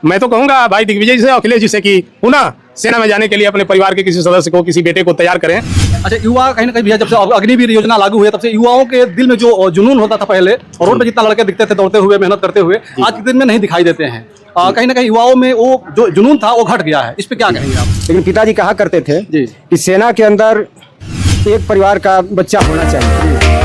मैं तो कहूंगा भाई दिग्विजय जी से अखिलेश जी से कि पुनः सेना में जाने के लिए अपने परिवार के किसी सदस्य को, किसी बेटे को तैयार करें। अच्छा, युवा कहीं ना कहीं भैया जब से अग्निवीर योजना लागू हुई है तब से युवाओं के दिल में जो जुनून होता था पहले, और रोड पे जितना लड़के दिखते थे दौड़ते हुए, मेहनत करते हुए, आज के दिन में नहीं दिखाई देते हैं। कहीं ना कहीं युवाओं में वो जो जुनून था वो घट गया है। इस पे क्या कहेंगे आप? लेकिन पिताजी कहा करते थे जी कि सेना के अंदर एक परिवार का बच्चा होना चाहिए।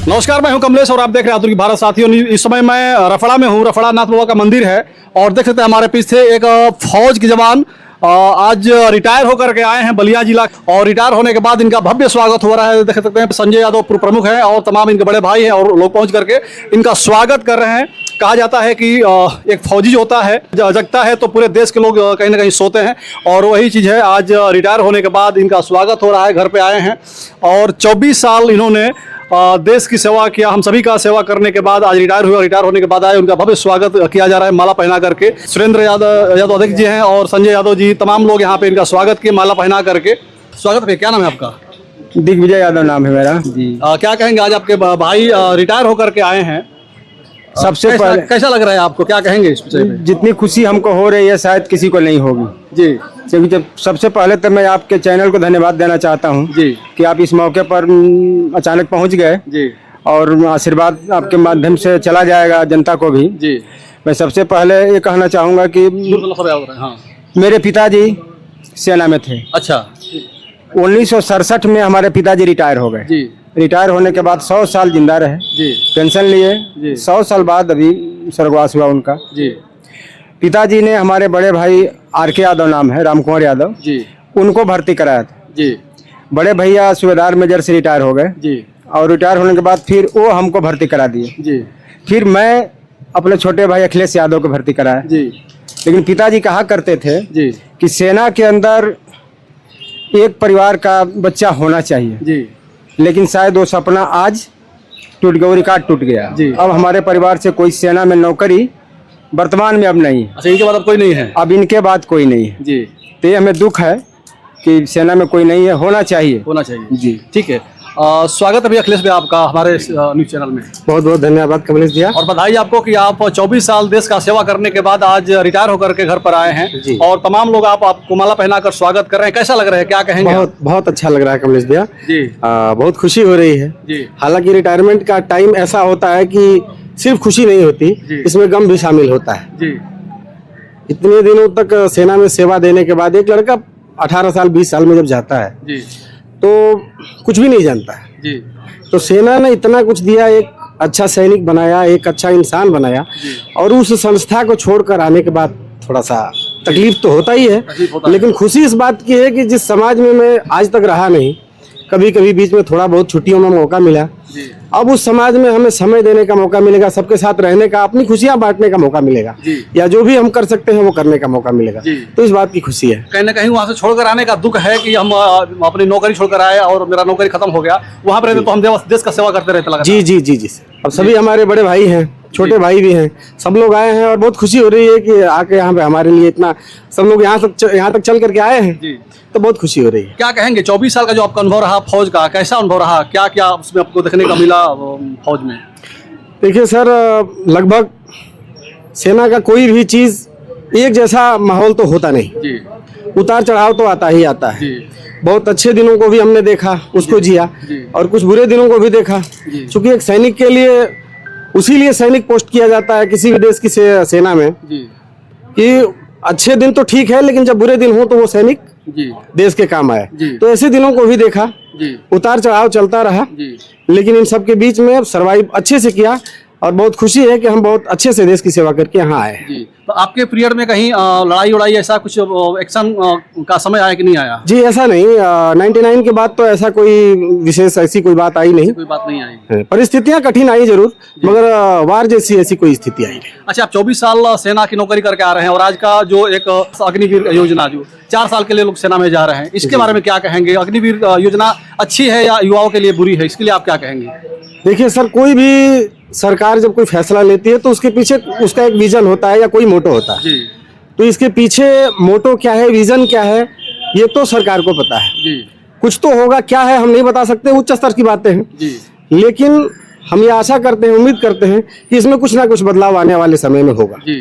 नमस्कार, मैं हूं कमलेश और आप देख रहे हैं आधुनिक भारत साथियों। इस समय मैं रफड़ा में हूं। रफड़ा नाथ बाबा का मंदिर है और देख सकते हैं हमारे पीछे एक फौज के जवान आज रिटायर होकर के आए हैं बलिया जिला, और रिटायर होने के बाद इनका भव्य स्वागत हो रहा है। देख सकते हैं संजय यादव पूर्व प्रमुख हैं और तमाम इनके बड़े भाई हैं और लोग पहुंच करके इनका स्वागत कर रहे हैं। कहा जाता है कि एक फौजी जो होता है जगता है तो पूरे देश के लोग कहीं ना कहीं सोते हैं, और वही चीज़ है। आज रिटायर होने के बाद इनका स्वागत हो रहा है। घर पे आए हैं और 24 साल इन्होंने देश की सेवा किया। हम सभी का सेवा करने के बाद आज रिटायर हुए। रिटायर होने के बाद आए, उनका भव्य स्वागत किया जा रहा है माला पहना करके। सुरेंद्र यादव अध्यक्ष जी हैं और संजय यादव जी, तमाम लोग यहाँ पे इनका स्वागत किए माला पहना करके। स्वागत है। क्या नाम है आपका? दिग्विजय यादव नाम है मेरा जी। क्या कहेंगे, आज आपके भाई रिटायर होकर के आए हैं, सबसे पहले कैसा लग रहा है आपको? क्या कहेंगे इस विषय में? जितनी खुशी हमको हो रही है शायद किसी को नहीं होगी जी। क्योंकि जब सबसे पहले तो मैं आपके चैनल को धन्यवाद देना चाहता हूं जी कि आप इस मौके पर अचानक पहुंच गए जी, और आशीर्वाद आपके माध्यम से चला जाएगा जनता को भी जी। मैं सबसे पहले ये कहना चाहूँगा कि हाँ। मेरे पिताजी सेना में थे। अच्छा 1967 में हमारे पिताजी रिटायर हो गए जी रिटायर होने के बाद 100 साल जिंदा रहे, जी पेंशन जी। लिए। 100 साल बाद अभी स्वर्गवास हुआ उनका। जी पिताजी ने हमारे बड़े भाई आर.के. यादव नाम है, राम कुमार यादव जी उनको भर्ती कराया था। जी बड़े भैया सूबेदार मेजर से रिटायर हो गए जी और रिटायर होने के बाद फिर वो हमको भर्ती करा दिए। जी फिर मैं अपने छोटे भाई अखिलेश यादव को भर्ती कराया। जी। लेकिन पिताजी कहा करते थे जी कि सेना के अंदर एक परिवार का बच्चा होना चाहिए, जी। लेकिन शायद वो सपना आज टूट गया, वो रिकॉर्ड टूट गया जी। अब हमारे परिवार से कोई सेना में नौकरी वर्तमान में अब नहीं है। अच्छा, इनके बाद अब कोई नहीं है? अब इनके बाद कोई नहीं है जी। तो ये हमें दुख है कि सेना में कोई नहीं है, होना चाहिए। होना चाहिए जी। ठीक है। स्वागत है भैया अखिलेश भाई आपका हमारे न्यूज चैनल में। बहुत बहुत धन्यवाद कमलेश भैया। और बधाई आपको कि आप 24 साल देश का सेवा करने के बाद आज रिटायर होकर के घर पर आए हैं और तमाम लोग आपको माला पहनाकर स्वागत कर रहे हैं। कैसा लग रहा है, क्या कहेंगे? बहुत अच्छा लग रहा है कमलेश भैया जी। बहुत खुशी हो रही है जी हालांकि रिटायरमेंट का टाइम ऐसा होता है कि सिर्फ खुशी नहीं होती, इसमें गम भी शामिल होता है। जी। इतने दिनों तक सेना में सेवा देने के बाद एक लड़का 18 साल 20 साल में जब जाता है जी तो कुछ भी नहीं जानता है। जी तो सेना ने इतना कुछ दिया, एक अच्छा सैनिक बनाया, एक अच्छा इंसान बनाया, और उस संस्था को छोड़कर आने के बाद थोड़ा सा तकलीफ तो होता ही है। लेकिन खुशी इस बात की है कि जिस समाज में मैं आज तक रहा नहीं, कभी कभी बीच में थोड़ा बहुत छुट्टियों में मौका मिला, अब उस समाज में हमें समय देने का मौका मिलेगा, सबके साथ रहने का, अपनी खुशियां बांटने का मौका मिलेगा, या जो भी हम कर सकते हैं वो करने का मौका मिलेगा। तो इस बात की खुशी है। कहीं ना कहीं वहाँ से छोड़कर आने का दुख है कि हम अपनी नौकरी छोड़कर आए और मेरा नौकरी खत्म हो गया। वहाँ पर रहते तो हम देश का सेवा करते रहते लगा। जी जी जी जी। अब सभी हमारे बड़े भाई हैं, छोटे भाई भी हैं, सब लोग आए हैं और बहुत खुशी हो रही है कि आके यहाँ पे हमारे लिए इतना सब लोग यहाँ तक चल करके आए हैं, तो बहुत खुशी हो रही है। क्या कहेंगे 24 साल का जो आपका अनुभव रहा फौज का, कैसा अनुभव रहा? क्या क्या उसमें आपको देखने का मिला फौज में? देखिए सर, लगभग सेना का कोई भी चीज एक जैसा माहौल तो होता नहीं। जी। उतार चढ़ाव तो आता ही आता है। बहुत अच्छे दिनों को भी हमने देखा, उसको जिया, और कुछ बुरे दिनों को भी देखा। क्योंकि एक सैनिक के लिए उसी लिए सैनिक पोस्ट किया जाता है किसी भी देश की सेना में कि अच्छे दिन तो ठीक है, लेकिन जब बुरे दिन हो तो वो सैनिक देश के काम आए। तो ऐसे दिनों को भी देखा, उतार चढ़ाव चलता रहा, लेकिन इन सब के बीच में सर्वाइव अच्छे से किया, और बहुत खुशी है कि हम बहुत अच्छे से देश की सेवा करके यहाँ आए हैं। तो आपके पीरियड में कहीं लड़ाई उड़ाई ऐसा कुछ एक्शन का समय आया कि नहीं आया? जी ऐसा नहीं, 99 के बाद तो ऐसा कोई विशेष ऐसी कोई बात आई नहीं। कोई बात नहीं आई। परिस्थितियां कठिन आई जरूर, मगर वार जैसी ऐसी कोई स्थिति आई नहीं। अच्छा, आप 24 साल सेना की नौकरी करके आ रहे हैं और आज का जो एक अग्निवीर योजना जो 4 साल के लिए लोग सेना में जा रहे हैं, इसके बारे में क्या कहेंगे? अग्निवीर योजना अच्छी है या युवाओं के लिए बुरी है, इसके लिए आप क्या कहेंगे? देखिए सर, कोई भी सरकार जब कोई फैसला लेती है तो उसके पीछे उसका एक विजन होता है या कोई मोटो होता है। तो इसके पीछे मोटो क्या है, विजन क्या है, ये तो सरकार को पता है। जी कुछ तो होगा, क्या है हम नहीं बता सकते, उच्च स्तर की बातें हैं। जी लेकिन हम ये आशा करते हैं, उम्मीद करते हैं कि इसमें कुछ ना कुछ बदलाव आने वाले समय में होगा, जी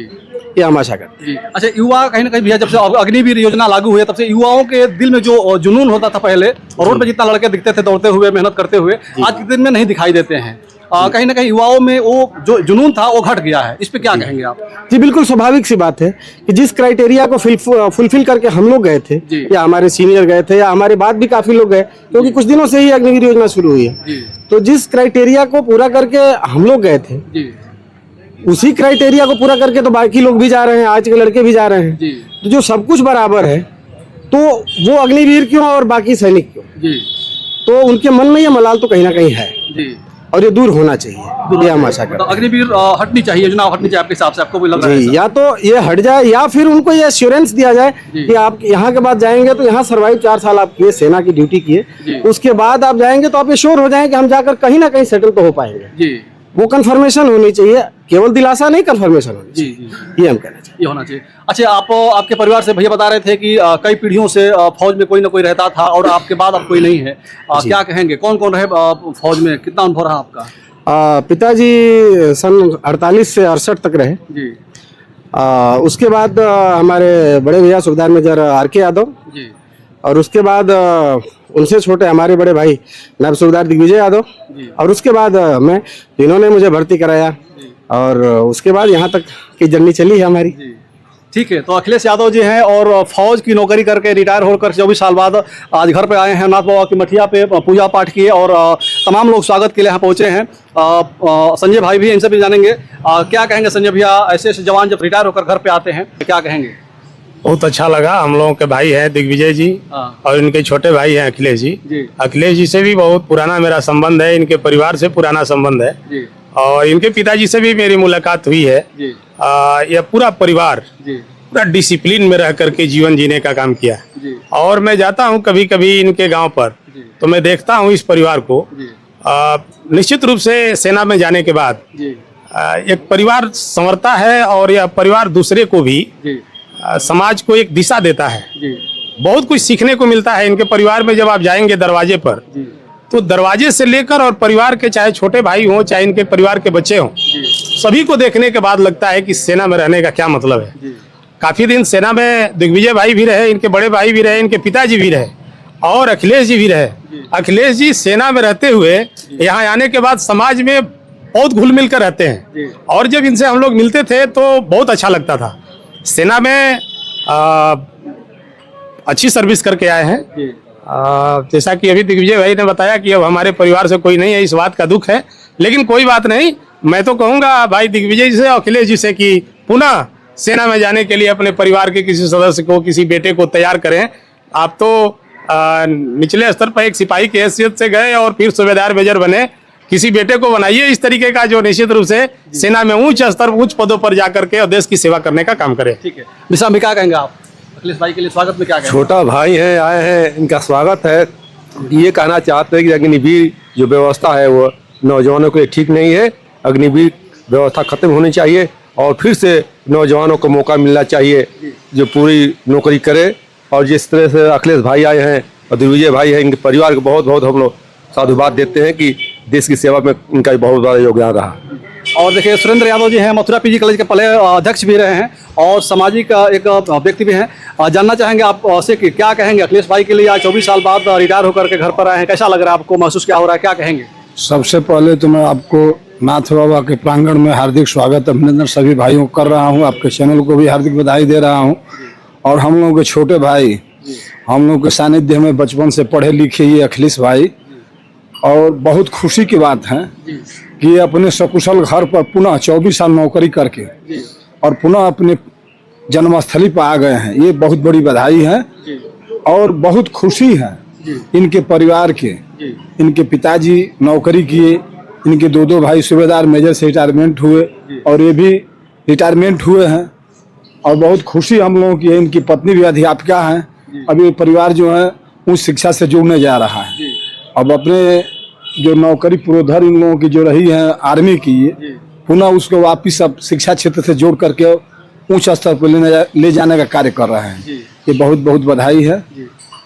ये हम आशा करते हैं। जी। अच्छा, युवा कहीं ना कहीं भैया जब से अग्निवीर योजना लागू हुई है तब से युवाओं के दिल में जो जुनून होता था पहले, और रोड पे जितना लड़के दिखते थे दौड़ते हुए, मेहनत करते हुए, आज के दिन में नहीं दिखाई देते हैं। कहीं ना कहीं युवाओं में वो जो जुनून था वो घट गया है। इस पे क्या कहेंगे आप? जी बिल्कुल स्वाभाविक सी बात है कि जिस क्राइटेरिया को फुलफिल करके हम लोग गए थे, जी। या हमारे सीनियर गए थे, या हमारे बाद भी काफी लोग गए, क्योंकि कुछ दिनों से ही अग्निवीर योजना शुरू हुई है। जी तो जिस क्राइटेरिया को पूरा करके हम लोग गए थे, जी उसी क्राइटेरिया को पूरा करके तो बाकी लोग भी जा रहे हैं, आज के लड़के भी जा रहे हैं। जी तो जो सब कुछ बराबर है, तो वो अग्निवीर क्यों और बाकी सैनिक क्यों? जी तो उनके मन में ये मलाल तो कहीं ना कहीं है, जी। और ये दूर होना चाहिए, ये हम आशा करते तो हैं। अग्निवीर हटनी चाहिए, योजना हटनी चाहिए आपके हिसाब से? आपको भी लग रहा है जी, ऐसा? या तो ये हट जाए, या फिर उनको ये एश्योरेंस दिया जाए जी। कि आप यहाँ के बाद जाएंगे तो यहाँ सर्वाइव 4 साल आप किए, सेना की ड्यूटी जी। किए, उसके बाद आप जाएंगे तो आप श्योर हो जाएं कि हम जाकर कहीं ना कहीं सेटल तो हो पाएंगे। जी वो कंफर्मेशन होनी चाहिए, केवल दिलासा नहीं, कंफर्मेशन होनी जी चाहिए, जी, ये हम कहना चाहिए। ये होना चाहिए। अच्छा, आप आपके परिवार से भैया बता रहे थे कि कई पीढ़ियों से फौज में कोई ना कोई रहता था और आपके बाद अब कोई नहीं है। क्या कहेंगे, कौन कौन रहे फौज में, कितना अनुभव रहा आपका? पिताजी सन 48 से 68 तक रहे। जी उसके बाद हमारे बड़े भैया सुबेदार मेजर RK यादव, जी और उसके बाद उनसे छोटे हमारे बड़े भाई नायब सूबेदार दिग्विजय यादव, जी और उसके बाद मैं, इन्होंने मुझे भर्ती कराया, जी और उसके बाद यहाँ तक की जर्नी चली है हमारी। जी। ठीक है, तो अखिलेश यादव जी हैं और फौज की नौकरी करके रिटायर होकर 24 साल बाद आज घर पे आए हैं, नाथ बाबा की मठिया पे पूजा पाठ किए, और तमाम लोग स्वागत के लिए यहाँ पहुँचे हैं। संजय भाई भी, इनसे भी जानेंगे क्या कहेंगे। संजय भैया, ऐसे ऐसे जवान जब रिटायर होकर घर पे आते हैं क्या कहेंगे? बहुत अच्छा लगा। हम लोगों के भाई हैं दिग्विजय जी, हाँ। और इनके छोटे भाई हैं अखिलेश जी। जी अखिलेश जी से भी बहुत पुराना मेरा संबंध है, इनके परिवार से पुराना संबंध है, जी और इनके पिताजी से भी मेरी मुलाकात हुई है। जी यह पूरा परिवार जी पूरा डिसिप्लिन में रह करके जीवन जीने का काम किया। जी और मैं जाता हूँ कभी कभी इनके गांव पर, जी तो मैं देखता हूँ इस परिवार को। जी निश्चित रूप से सेना में जाने के बाद जी एक परिवार संवरता है, और यह परिवार दूसरे को भी, जी समाज को एक दिशा देता है। जी बहुत कुछ सीखने को मिलता है इनके परिवार में। जब आप जाएंगे दरवाजे पर, जी तो दरवाजे से लेकर और परिवार के, चाहे छोटे भाई हों चाहे इनके परिवार के बच्चे हों, जी सभी को देखने के बाद लगता है कि सेना में रहने का क्या मतलब है। जी काफी दिन सेना में दिग्विजय भाई भी रहे, इनके बड़े भाई भी रहे, इनके पिताजी भी रहे, और अखिलेश जी भी रहे। अखिलेश जी सेना में रहते हुए यहाँ आने के बाद समाज में बहुत घुल मिल कर रहते हैं, जी। और जब इनसे हम लोग मिलते थे तो बहुत अच्छा लगता था। सेना में अच्छी सर्विस करके आए हैं। जी जैसा कि अभी दिग्विजय भाई ने बताया कि अब हमारे परिवार से कोई नहीं है, इस बात का दुख है, लेकिन कोई बात नहीं। मैं तो कहूँगा भाई दिग्विजय जी से और अखिलेश जी से कि पुनः सेना में जाने के लिए अपने परिवार के किसी सदस्य को, किसी बेटे को तैयार करें। आप तो निचले स्तर पर एक सिपाही की हैसियत से गए और फिर सूबेदार मेजर बने, किसी बेटे को बनाइए इस तरीके का जो निश्चित रूप से सेना में उच्च स्तर, उच्च पदों पर जाकर के और देश की सेवा करने का काम करे। ठीक है, विशाल में क्या कहेंगे आप अखिलेश भाई के लिए स्वागत में क्या कहेंगे? छोटा भाई है, आए हैं, इनका स्वागत है। ये कहना चाहते हैं कि अग्निवीर जो व्यवस्था है वो नौजवानों के लिए ठीक नहीं है। अग्निवीर व्यवस्था खत्म होनी चाहिए और फिर से नौजवानों को मौका मिलना चाहिए जो पूरी नौकरी करे। और जिस तरह से अखिलेश भाई आए हैं और दिग्विजय भाई हैं, इनके परिवार को बहुत बहुत हम लोग साधुवाद देते हैं कि देश की सेवा में इनका बहुत बड़ा योगदान रहा। और देखिए, सुरेंद्र यादव जी हैं, मथुरा पीजी कॉलेज के पहले अध्यक्ष भी रहे हैं और सामाजिक एक व्यक्ति भी हैं। जानना चाहेंगे आप से कि क्या कहेंगे अखिलेश भाई के लिए आज 24 साल बाद रिटायर होकर के घर पर आए हैं, कैसा लग रहा है आपको, महसूस क्या हो रहा है, क्या कहेंगे? सबसे पहले तो मैं आपको नाथ बाबा के प्रांगण में हार्दिक स्वागत अभिनंदन सभी भाइयों को कर रहा हूं। आपके चैनल को भी हार्दिक बधाई दे रहा हूं। और हम लोगों के छोटे भाई, हम लोग के सानिध्य में बचपन से पढ़े लिखे ये अखिलेश भाई, और बहुत खुशी की बात है कि ये अपने सकुशल घर पर पुनः 24 साल नौकरी करके और पुनः अपने जन्मस्थली पर आ गए हैं। ये बहुत बड़ी बधाई है और बहुत खुशी है इनके परिवार के। इनके पिताजी नौकरी किए, इनके दो भाई सूबेदार मेजर से रिटायरमेंट हुए और ये भी रिटायरमेंट हुए हैं, और बहुत खुशी हम लोगों की है। इनकी पत्नी भी अध्यापिका हैं। अब ये परिवार जो है उस शिक्षा से जुड़ने जा रहा है। अब अपने जो नौकरी पुरोधर इन लोगों की जो रही है आर्मी की, पुनः उसको वापिस अब शिक्षा क्षेत्र से जोड़ करके उच्च स्तर पर ले जाने का कार्य कर रहे हैं। ये बहुत बहुत बधाई है।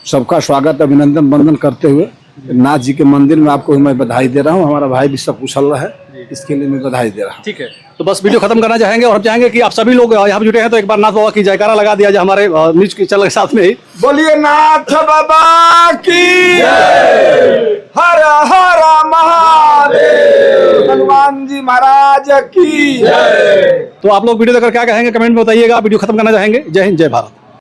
सबका स्वागत अभिनंदन वंदन करते हुए नाथ जी के मंदिर में आपको मैं बधाई दे रहा हूँ। हमारा भाई भी सब कुशल रहे, इसके लिए मैं बधाई दे रहा हूँ। ठीक है, तो बस वीडियो खत्म करना चाहेंगे और हम चाहेंगे कि आप सभी लोग यहाँ पे जुटे हैं तो एक बार नाथ बाबा की जयकारा लगा दिया जाए हमारे न्यूज के चैनल के साथ में ही। बोलिए नाथ बाबा की हर हर महादेव, हनुमान जी महाराज की। तो आप लोग वीडियो देखकर क्या कहेंगे कमेंट में बताइएगा। वीडियो खत्म करना चाहेंगे। जय हिंद, जय भारत।